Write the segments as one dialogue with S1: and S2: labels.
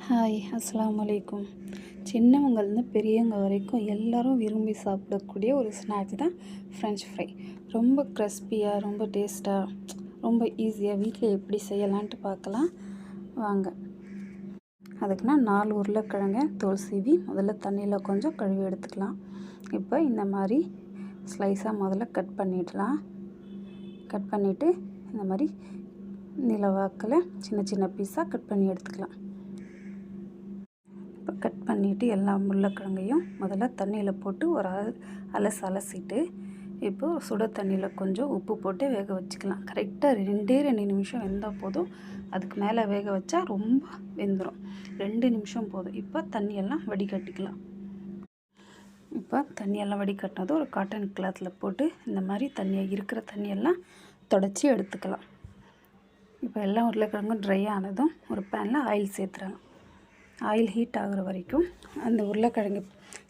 S1: Hi அஸ்ஸலாமு அலைக்கும். சின்னவங்கலேருந்து பெரியவங்க வரைக்கும் எல்லாரும் விரும்பி சாப்பிடக்கூடிய ஒரு ஸ்நாக்ஸ் தான் ஃப்ரெஞ்ச் ஃப்ரை. ரொம்ப க்ரிஸ்பியாக, ரொம்ப டேஸ்ட்டாக, ரொம்ப ஈஸியாக வீட்டில் எப்படி செய்யலான்ட்டு பார்க்கலாம் வாங்க. அதுக்குன்னா 4 உருளைக்கிழங்க தோல் சீவி முதல்ல தண்ணியில் கொஞ்சம் கழுவி எடுத்துக்கலாம். இப்போ இந்த மாதிரி ஸ்லைஸாக முதல்ல கட் பண்ணிடலாம். கட் பண்ணிவிட்டு இந்த மாதிரி நிலவாக்கில் சின்ன சின்ன பீஸாக கட் பண்ணி எடுத்துக்கலாம். இப்போ கட் பண்ணிவிட்டு எல்லா உருளைக்கிழங்கையும் முதல்ல தண்ணியில் போட்டு ஒரு அலசிட்டு இப்போது சுட தண்ணியில் கொஞ்சம் உப்பு போட்டு வேக வச்சுக்கலாம். கரெக்டாக 2 நிமிஷம் வெந்தால் போதும். அதுக்கு மேலே வேக வச்சா ரொம்ப வெந்துடும். 2 நிமிஷம் போதும். இப்போ தண்ணியெல்லாம் வடிகட்டிக்கலாம். இப்போ தண்ணியெல்லாம் வடிகட்டினதும் ஒரு காட்டன் கிளாத்தில் போட்டு இந்த மாதிரி இருக்கிற தண்ணியெல்லாம் தொடச்சி எடுத்துக்கலாம். இப்போ எல்லா உருளைக்கிழங்கும் ட்ரை ஆனதும் ஒரு பேனில் ஆயில் சேர்த்துறாங்க. ஆயில் ஹீட் ஆகிற வரைக்கும் அந்த உருளைக்கிழங்கு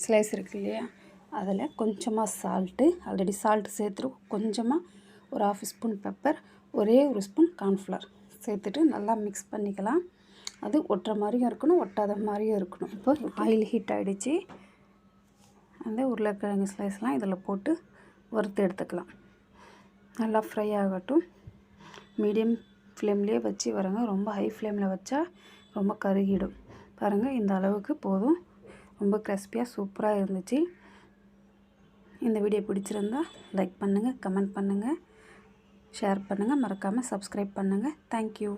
S1: ஸ்லைஸ் இருக்குது இல்லையா, அதில் கொஞ்சமாக சால்ட்டு, ஆல்ரெடி சால்ட்டு சேர்த்துரும், கொஞ்சமாக ஒரு 1/2 ஸ்பூன் பெப்பர், ஒரே ஒரு ஸ்பூன் கார்ன்ஃப்ளவர் சேர்த்துட்டு நல்லா மிக்ஸ் பண்ணிக்கலாம். அது ஒட்டுற மாதிரியும் இருக்கணும், ஒட்டாத மாதிரியும் இருக்கணும். இப்போ ஆயில் ஹீட் ஆகிடுச்சு. அந்த உருளைக்கிழங்கு ஸ்லைஸ்லாம் இதில் போட்டு வறுத்து எடுத்துக்கலாம். நல்லா ஃப்ரை ஆகட்டும். மீடியம் ஃப்ளேம்லேயே வச்சு வரங்க. ரொம்ப ஹை ஃப்ளேமில் வச்சா ரொம்ப கருகிடும். பாருங்கள், இந்த அளவுக்கு போதும். ரொம்ப கிறிஸ்பியாக சூப்பராக இருந்துச்சு. இந்த வீடியோ பிடிச்சிருந்தா லைக் பண்ணுங்கள், கமெண்ட் பண்ணுங்கள், ஷேர் பண்ணுங்கள், மறக்காமல் சப்ஸ்கிரைப் பண்ணுங்கள். தேங்க்யூ.